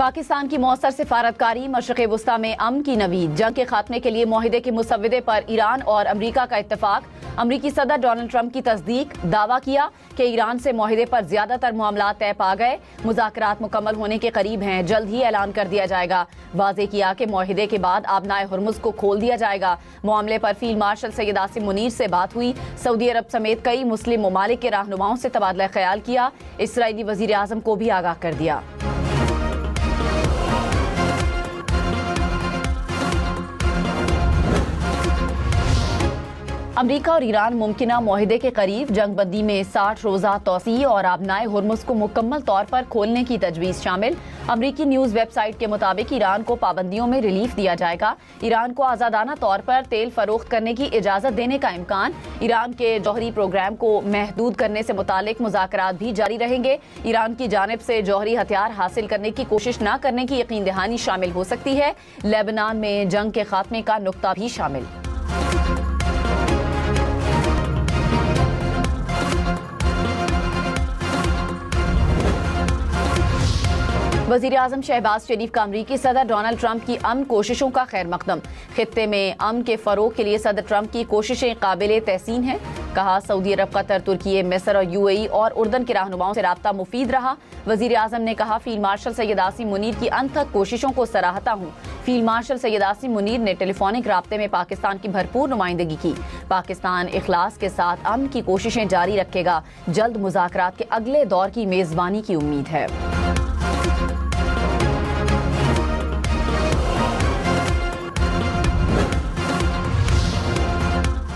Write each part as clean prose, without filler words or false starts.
पाकिस्तान की मौसर सिफारतकारी, मशरिक़ वस्ता में अमन की नवीद, जंग के खात्मे के लिए मुआहिदे के मुसव्विदे पर ईरान और अमरीका का इत्तेफाक। अमरीकी सदर डोनाल्ड ट्रंप की तस्दीक, दावा किया कि ईरान से मुआहिदे पर ज्यादातर मामलात तय पा गए, मुज़ाकरात मुकम्मल होने के करीब हैं, जल्द ही ऐलान कर दिया जाएगा। वाज़ेह किया कि मुआहिदे के बाद आबनाए हुर्मुज़ को खोल दिया जाएगा। मामले पर फील्ड मार्शल सैयद आसिम मुनीर से बात हुई। सऊदी अरब समेत कई मुस्लिम ममालिक के रहनुमाओं से तबादला ख्याल किया। इसराइली वज़ीर आज़म को भी आगाह कर दिया। अमरीका और ईरान मुमकिना मुआहिदे के करीब, जंग बंदी में 60 रोज़ा तौसी और आबनाए हुर्मुज़ को मुकम्मल तौर पर खोलने की तजवीज़ शामिल। अमरीकी न्यूज़ वेबसाइट के मुताबिक ईरान को पाबंदियों में रिलीफ दिया जाएगा। ईरान को आज़ादाना तौर पर तेल फरोख्त करने की इजाज़त देने का इम्कान। ईरान के जौहरी प्रोग्राम को महदूद करने से मुतालिक मुज़ाकरात भी जारी रहेंगे। ईरान की जानिब से जौहरी हथियार हासिल करने की कोशिश न करने की यकीन दहानी शामिल हो सकती है। लेबनान में जंग के खात्मे का नुक्ता भी शामिल। वज़ीर आज़म शहबाज शरीफ का अमरीकी सदर डोनाल्ड ट्रंप की अमन कोशिशों का खैर मकदम। खित्ते में अमन के फ़रोग़ के लिए सदर ट्रंप की कोशिशें काबिल तहसीन हैं। कहा, सऊदी अरब, कतर, तुर्की, मिस्र और यूएई और उर्दन के रहनुमाओं से राब्ता मुफीद रहा। वज़ीर आज़म ने कहा, फील्ड मार्शल सैयद आसिम मुनीर की अनथक कोशिशों को सराहता हूँ। फील्ड मार्शल सैयद आसिम मुनीर ने टेलीफोनिक राब्ते में पाकिस्तान की भरपूर नुमाइंदगी की। पाकिस्तान इखलास के साथ अमन की कोशिशें जारी रखेगा। जल्द मुज़ाकरात के अगले दौर की मेज़बानी की उम्मीद है।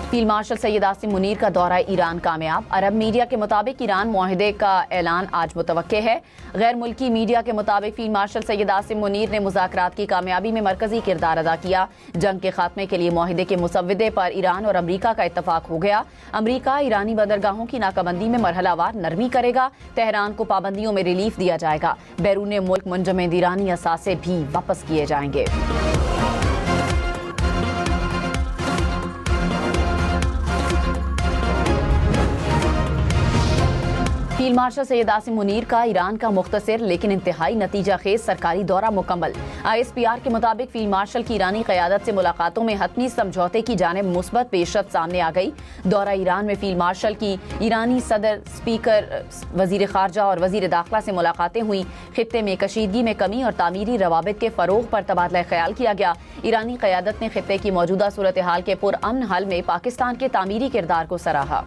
फील्ड मार्शल सैयद आसिम मुनीर का दौरा ईरान कामयाब। अरब मीडिया के मुताबिक ईरान मुआहिदे का ऐलान आज मुतवक्के है। गैर मुल्की मीडिया के मुताबिक फील्ड मार्शल सैयद आसिम मुनीर ने मुज़ाकरात की कामयाबी में मरकजी किरदार अदा किया। जंग के खात्मे के लिए मुआहिदे के मुसव्विदे पर ईरान और अमरीका का इत्तफाक हो गया। अमरीका ईरानी बंदरगाहों की नाकाबंदी में मरहलावार नरमी करेगा। तेहरान को पाबंदियों में रिलीफ दिया जाएगा। बैरून मुल्क मुंजमद ईरानी असासे भी वापस किए जाएंगे। फील्ड मार्शल सैयद आसिम मुनीर का ईरान का मुख्तसर लेकिन इंतहाई नतीजा खेज सरकारी दौरा मुकम्मल। ISPR के मुताबिक फील्ड मार्शल की ईरानी क़यादत से मुलाकातों में हतमी समझौते की जानिब मुस्बत पेशरफ्त सामने आ गई। दौरा ईरान में फील्ड मार्शल की ईरानी सदर, स्पीकर, वजीर खारजा और वजीर दाखिला से मुलाकातें हुई। खित्ते में कशीदगी में कमी और तामीरी रवाबित के फ़रोग़ पर तबादला ख्याल किया गया। ईरानी क़यादत ने खित्ते की मौजूदा सूरत हाल के पुरअमन हल में पाकिस्तान के तामीरी किरदार को सराहा।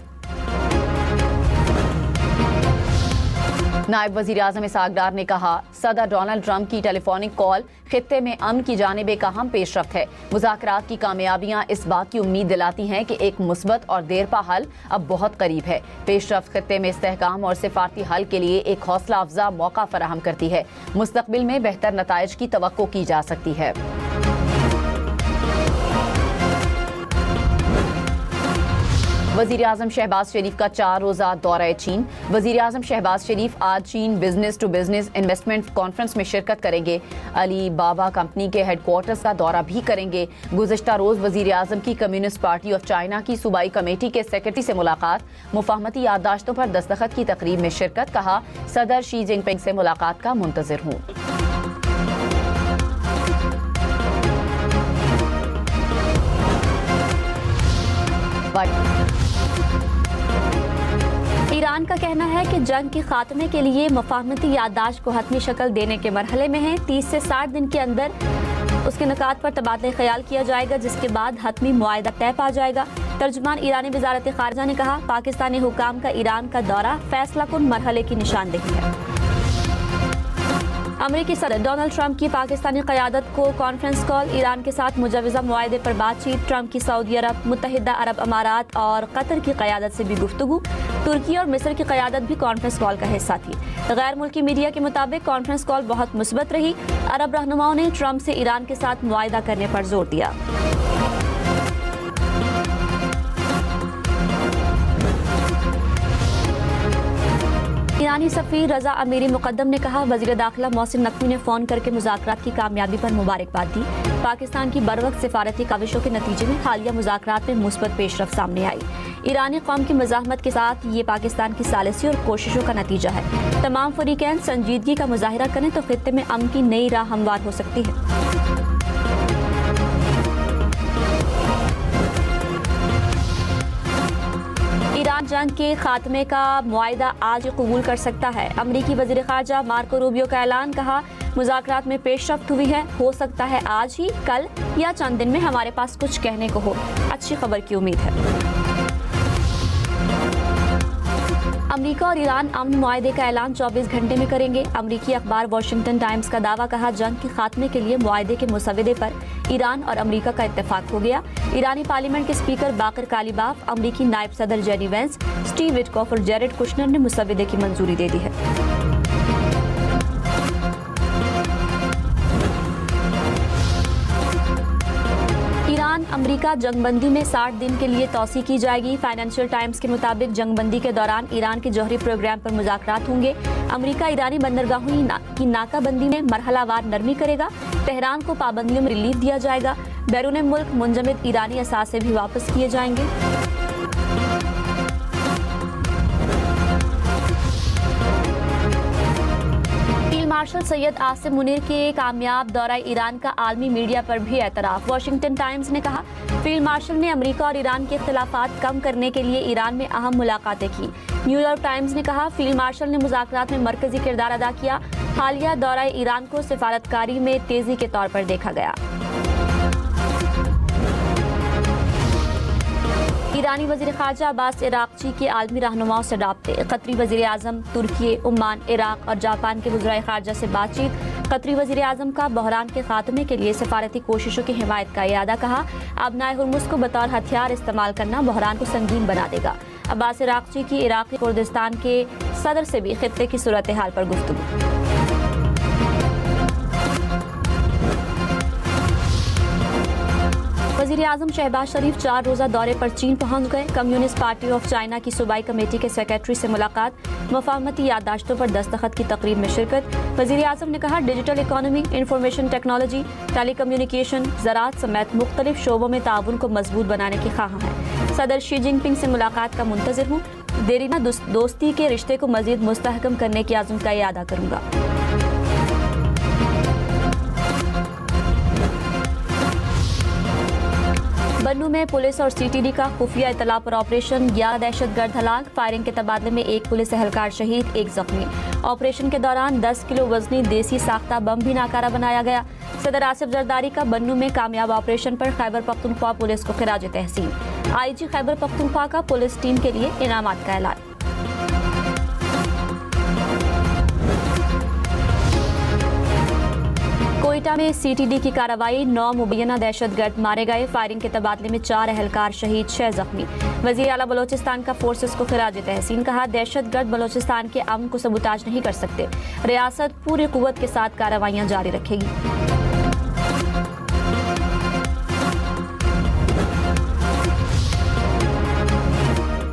नायब वज़ीर आज़म इसहाक़ डार ने कहा, सदर डोनाल्ड ट्रंप की टेलीफोनिक कॉल खित्ते में अमन की जानिब एक अहम पेशरफ्त है। मुज़ाकरात की कामयाबियाँ इस बात की उम्मीद दिलाती हैं कि एक मुस्बत और देरपा हल अब बहुत करीब है। पेशरफ्त खित्ते में इस्तेहकाम और सिफारती हल के लिए एक हौसला अफजा मौका फराहम करती है। मुस्तक़बिल में बेहतर नताइज की तवक्को की जा सकती है। वज़ीर आज़म शहबाज शरीफ का 4 रोज़ा दौरा चीन। वज़ीर आज़म शहबाज शरीफ आज चीन business to business investment conference में शिरकत करेंगे। अली बाबा कंपनी के हेडक्वार्टर्स का दौरा भी करेंगे। गुज़िश्ता रोज़ वज़ीर आज़म की कम्युनिस्ट पार्टी ऑफ चाइना की सूबाई कमेटी के सेक्रेटरी से मुलाकात। मुफाहमती याददाश्तों पर दस्तखत की तकरीब में शिरकत। कहा, सदर शी जिनपिंग से मुलाकात का मुंतज़िर हूँ। ईरान का कहना है कि जंग के खात्मे के लिए मुफाहमती याददाश्त को हतमी शक्ल देने के मरहले में है। 30 से 60 दिन के अंदर उसके निकात पर तबादला ख्याल किया जाएगा, जिसके बाद हतमी मुआहिदा तय पा जाएगा। तर्जुमान ईरानी वज़ारत ख़ारजा ने कहा, पाकिस्तानी हुकाम का ईरान का दौरा फैसला कुन मरहले की निशानदेही है। अमरीकी सदर डोनाल्ड ट्रंप की पाकिस्तानी क़यादत को कॉन्फ्रेंस कॉल। ईरान के साथ मुजवज़ा मुआहिदे पर बातचीत। ट्रंप की सऊदी अरब, मुत्तहिदा अरब अमारात और कतर की क़यादत से भी गुफ्तगू। तुर्की और मिस्र की क़यादत भी कॉन्फ्रेंस कॉल का हिस्सा थी। गैर मुल्की मीडिया के मुताबिक कॉन्फ्रेंस कॉल बहुत मुस्बत रही। अरब रहनुमाओं ने ट्रंप से ईरान के साथ मुआहिदा करने पर जोर दिया। ईरानी सफ़ीर रज़ा अमीरी मुक़द्दम ने कहा, वज़ीर दाखिला मोहसिन नकवी ने फ़ोन करके मुज़ाकरात की कामयाबी पर मुबारकबाद दी। पाकिस्तान की बरवक्त सिफारती काविशों के नतीजे में हालिया मुज़ाकरात में मुस्बत पेशरफ्त सामने आई। ایرانی قوم کی مزاحمت کے ساتھ یہ پاکستان کی ثالثی اور کوششوں کا نتیجہ ہے۔ تمام فریقین سنجیدگی کا مظاہرہ کریں تو خطے میں امن کی نئی راہ ہموار ہو سکتی ہے۔ ایران جنگ کے خاتمے کا معاہدہ آج قبول کر سکتا ہے۔ امریکی وزیر خارجہ مارکو روبیو کا اعلان، کہا مذاکرات میں پیش رفت ہوئی ہے، ہو سکتا ہے آج ہی، کل یا چند دن میں ہمارے پاس کچھ کہنے کو ہو۔ اچھی خبر کی امید ہے۔ امریکہ اور ایران امن معاہدے کا اعلان 24 گھنٹے میں کریں گے۔ امریکی اخبار واشنگٹن ٹائمز کا دعویٰ، کہا جنگ کے خاتمے کے لیے معاہدے کے مسودے پر ایران اور امریکہ کا اتفاق ہو گیا۔ ایرانی پارلیمنٹ کے اسپیکر باقر کالیباف، امریکی نائب صدر جیڈی وینس، اسٹیو وٹکوف اور جیرڈ کشنر نے مسودے کی منظوری دے دی ہے۔ ایران امریکہ جنگ بندی میں 60 دن کے لیے توسیع کی جائے گی۔ فائنینشیل ٹائمز کے مطابق جنگ بندی کے دوران ایران کے جوہری پروگرام پر مذاکرات ہوں گے۔ امریکہ ایرانی بندرگاہوں کی ناکہ بندی میں مرحلہ وار نرمی کرے گا۔ تہران کو پابندیوں میں ریلیف دیا جائے گا۔ بیرون ملک منجمد ایرانی اثاثے بھی واپس کیے جائیں گے۔ مارشل سید عاصم منیر کے کامیاب دورہ ایران کا عالمی میڈیا پر بھی اعتراف۔ واشنگٹن ٹائمز نے کہا فیلڈ مارشل نے امریکہ اور ایران کے اختلافات کم کرنے کے لیے ایران میں اہم ملاقاتیں کی۔ نیو یارک ٹائمز نے کہا فیلڈ مارشل نے مذاکرات میں مرکزی کردار ادا کیا۔ حالیہ دورہ ایران کو سفارتکاری میں تیزی کے طور پر دیکھا گیا۔ ایرانی وزیر خارجہ عباس عراقچی کے عالمی رہنماؤں سے رابطے۔ قطری وزیر اعظم ترکی، عمان، عراق اور جاپان کے وزرائے خارجہ سے بات چیت۔ قطری وزیر اعظم کا بحران کے خاتمے کے لیے سفارتی کوششوں کی حمایت کا اعادہ، کہا ابنائے ہرمز کو بطور ہتھیار استعمال کرنا بحران کو سنگین بنا دے گا۔ عباس عراقچی کی عراقی کردستان کے صدر سے بھی خطے کی صورتحال پر گفتگو۔ وزیر اعظم شہباز شریف 4 روزہ دورے پر چین پہنچ گئے۔ کمیونسٹ پارٹی آف چائنا کی صوبائی کمیٹی کے سیکریٹری سے ملاقات، مفاہمتی یادداشتوں پر دستخط کی تقریب میں شرکت۔ وزیر اعظم نے کہا ڈیجیٹل اکانومی، انفارمیشن ٹیکنالوجی، ٹیلی کمیونیکیشن، زراعت سمیت مختلف شعبوں میں تعاون کو مضبوط بنانے کی خواہاں ہیں۔ صدر شی جن پنگ سے ملاقات کا منتظر ہوں۔ دیری میں دوستی کے رشتے کو مزید مستحکم کرنے کے عزم کا اعادہ کروں گا۔ بنوں میں پولیس اور سی ٹی ڈی کا خفیہ اطلاع پر آپریشن، 11 دہشت گرد ہلاک، فائرنگ کے تبادلے میں 1 پولیس اہلکار شہید، 1 زخمی۔ آپریشن کے دوران 10 کلو وزنی دیسی ساختہ بم بھی ناکارہ بنایا گیا۔ صدر آصف زرداری کا بنوں میں کامیاب آپریشن پر خیبر پختونخوا پولیس کو خراج تحسین۔ آئی جی خیبر پختونخوا کا پولیس ٹیم کے لیے انعامات کا اعلان۔ کوئٹہ میں سی ٹی ڈی کی کارروائی، 9 مبینہ دہشت گرد مارے گئے، فائرنگ کے تبادلے میں 4 اہلکار شہید، 6 زخمی۔ وزیر اعلیٰ بلوچستان کا فورسز کو خراج تحسین، کہا دہشت گرد بلوچستان کے امن کو سبوتاژ نہیں کر سکتے، ریاست پوری قوت کے ساتھ کارروائیاں جاری رکھے گی۔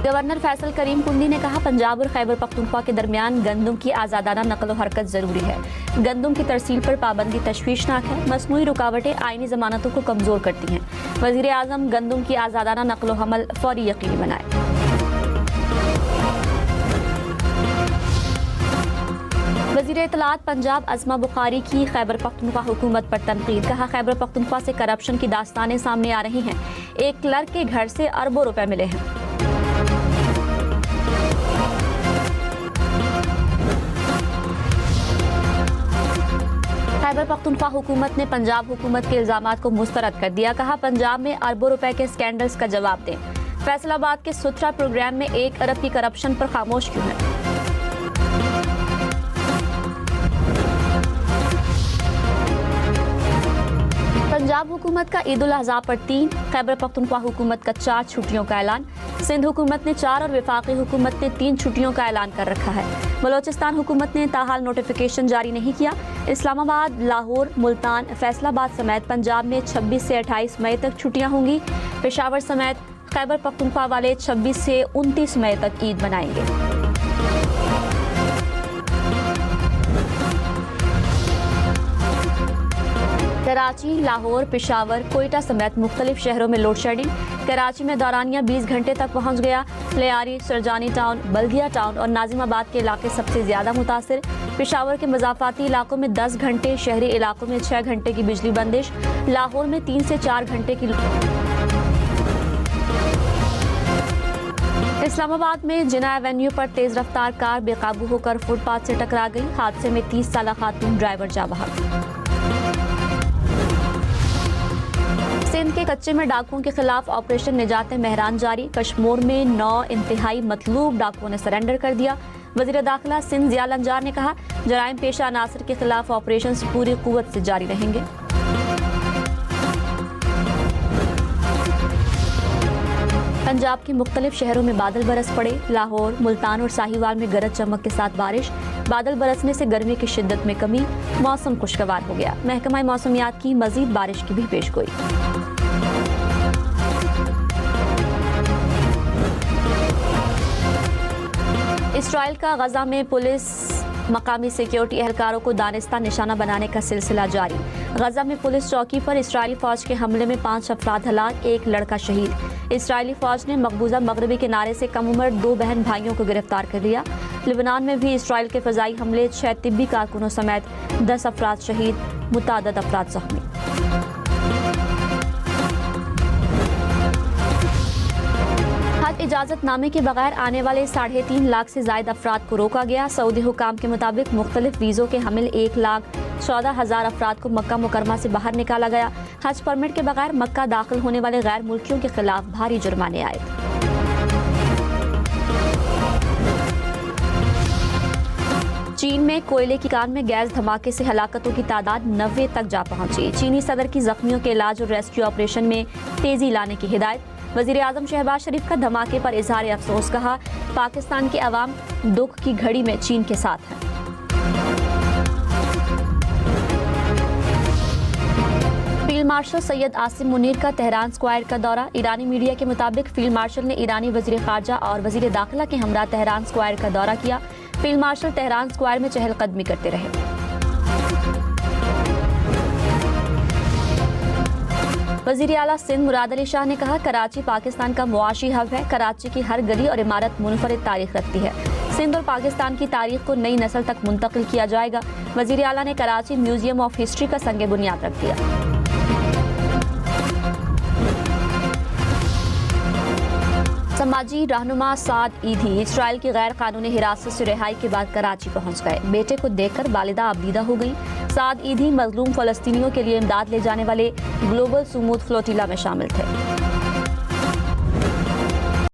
گورنر فیصل کریم کنڈی نے کہا پنجاب اور خیبر پختونخوا کے درمیان گندم کی آزادانہ نقل و حرکت ضروری ہے۔ گندم کی ترسیل پر پابندی تشویشناک ہے، مصنوعی رکاوٹیں آئینی ضمانتوں کو کمزور کرتی ہیں۔ وزیر اعظم گندم کی آزادانہ نقل و حمل فوری یقینی بنائے۔ وزیر اطلاعات پنجاب عظمہ بخاری کی خیبر پختونخوا حکومت پر تنقید، کہا خیبر پختونخوا سے کرپشن کی داستانیں سامنے آ رہی ہیں، ایک کلرک کے گھر سے اربوں روپے ملے ہیں۔ خیبر پختونخوا حکومت نے پنجاب حکومت کے الزامات کو مسترد کر دیا، کہا پنجاب میں اربوں روپے کے اسکینڈلز کا جواب دیں۔ فیصل آباد کے ستھرا پروگرام میں 1 ارب کی کرپشن پر خاموش کیوں ہے؟ پنجاب حکومت کا عید الاضحیٰ پر 3، خیبر پختونخوا حکومت کا 4 چھٹیوں کا اعلان۔ سندھ حکومت نے 4 اور وفاقی حکومت نے 3 چھٹیوں کا اعلان کر رکھا ہے۔ بلوچستان حکومت نے تاحال نوٹیفیکیشن جاری نہیں کیا۔ اسلام آباد، لاہور، ملتان، فیصل آباد سمیت پنجاب میں 26 سے 28 مئی تک چھٹیاں ہوں گی۔ پشاور سمیت خیبر پختونخوا والے 26 سے 29 مئی تک عید منائیں گے۔ कराची, लाहौर, पेशावर, कोयटा समेत मुख्तलिफ शहरों में लोड शेडिंग। कराची में दौरानिया 20 घंटे तक पहुंच गया। लियारी, सरजानी टाउन, बल्दिया टाउन और नाजिमाबाद के इलाके सबसे ज्यादा मुतासिर। पेशावर के मज़ाफ़ाती इलाकों में 10 घंटे, शहरी इलाकों में 6 घंटे की बिजली बंदिश। लाहौर में 3 से 4 घंटे की। इस्लामाबाद में जिना एवेन्यू पर तेज रफ्तार कार बेकाबू होकर फुटपाथ से टकरा गई। हादसे में 30 साला खातून ड्राइवर जा बहक। सिंध के कच्चे में डाकुओं के खिलाफ ऑपरेशन निजात मेहरान जारी। कश्मीर में 9 इंतहाई मतलूब डाकुओं ने सरेंडर कर दिया। वज़ीर दाखिला सिंध ज़िया लंजार ने कहा, जराइम पेशा अनासर के खिलाफ ऑपरेशन पूरी कुव्वत से जारी रहेंगे। पंजाब के मुख्तलिफ शहरों में बादल बरस पड़े। लाहौर, मुल्तान और साहिवाल में गरज चमक के साथ बारिश। बादल बरसने से गर्मी की शिद्दत में कमी, मौसम खुशगवार हो गया। महकमा मौसमियात की मजीद बारिश की भी पेशगोई। इसराइल का गजा में पुलिस मकामी सिक्योरिटी एहलकारों को दानिस्ता निशाना बनाने का सिलसिला जारी। गजा में पुलिस चौकी पर इसराइली फौज के हमले में 5 अफराद हलाक, 1 लड़का शहीद। इसराइली फौज ने मकबूजा मगरबी किनारे से कम उम्र 2 बहन भाइयों को गिरफ्तार कर लिया। लिबनान में भी इसराइल के फ़ज़ाई हमले, 6 तिब्बी कारकुनों समेत 10 अफराद शहीद, मुतादद अफराद ज़ख्मी। हज इजाज़त नामे के बगैर आने वाले 3.5 लाख से ज़ायद अफराद को रोका गया। सऊदी हुकाम के मुताबिक मुख्तलिफ वीज़ों के हामिल 1,14,000 अफराद को मक्का मुकरमा से बाहर निकाला गया। हज परमिट के बगैर मक्का दाखिल होने वाले गैर मुल्कियों के खिलाफ भारी जुर्माने आए। चीन में कोयले की कान में गैस धमाके से हलाकतों की तादाद 90 तक जा पहुंची। चीनी सदर की जख्मियों के इलाज और रेस्क्यू ऑपरेशन में तेजी लाने की हिदायत। वज़ीर आज़म शहबाज शरीफ का धमाके पर इजहार अफसोस, कहा पाकिस्तान के अवाम दुख की घड़ी में चीन के साथ है। फील्ड मार्शल सैयद आसिम मुनीर का तेहरान स्क्वायर का दौरा। ईरानी मीडिया के मुताबिक फील्ड मार्शल ने ईरानी वज़ीर ख़ारजा और वज़ीर दाखिला के हमरा तेहरान स्क्वायर का दौरा किया। फील्ड मार्शल तेहरान स्क्वायर में चहलकदमी करते रहे। वज़ीर आला सिंध मुराद अली शाह ने कहा, कराची पाकिस्तान का मुआशी हब है। कराची की हर गली और इमारत मुनफरिद तारीख रखती है। सिंध और पाकिस्तान की तारीख को नई नस्ल तक मुंतकिल किया जाएगा। वज़ीर आला ने कराची म्यूजियम ऑफ हिस्ट्री का संग बुनियाद रख दिया। समाजी रहनुमा साद ईदी इसराइल की गैर कानूनी हिरासत से रिहाई के बाद कराची पहुंच गए। बेटे को देखकर वालिदा आबदीदा हो गई। साद ईदी मजलूम फ़लस्तीनियों के लिए इमदाद ले जाने वाले ग्लोबल सुमूद फ्लोटिला में शामिल थे।